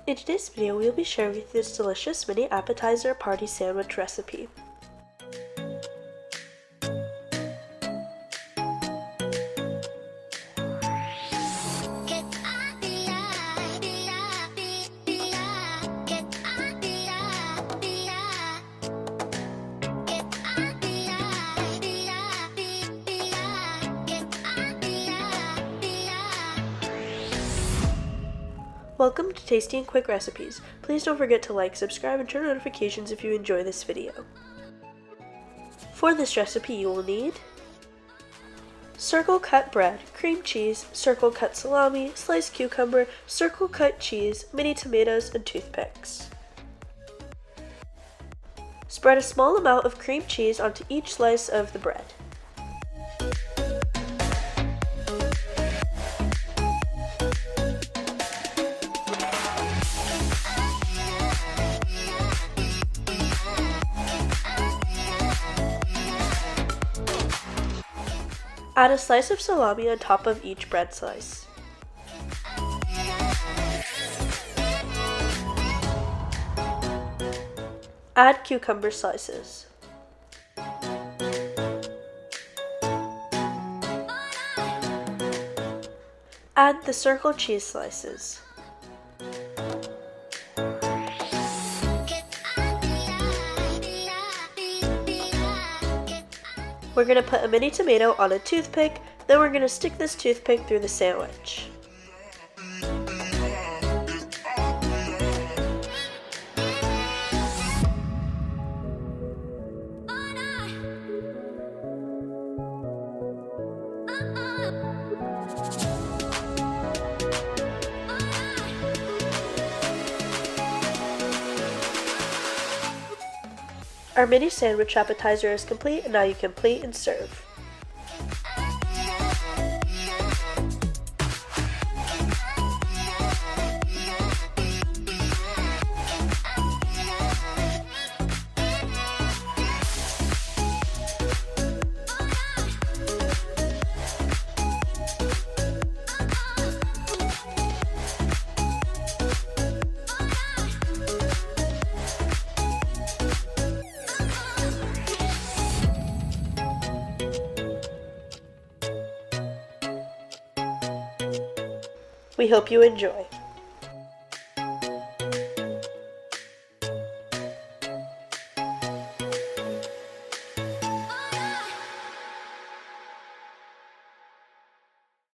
In today's video, we'll be sharing with you this delicious mini appetizer party sandwich recipe. Welcome to Tasty and Quick Recipes. Please don't forget to like, subscribe, and turn on notifications if you enjoy this video. For this recipe, you will need circle cut bread, cream cheese, circle cut salami, sliced cucumber, circle cut cheese, mini tomatoes, and toothpicks. Spread a small amount of cream cheese onto each slice of the bread. Add a slice of salami on top of each bread slice. Add cucumber slices. Add the circle cheese slices. We're going to put a mini tomato on a toothpick, then we're going to stick this toothpick through the sandwich. Our mini sandwich appetizer is complete, and now you can plate and serve. We hope you enjoy.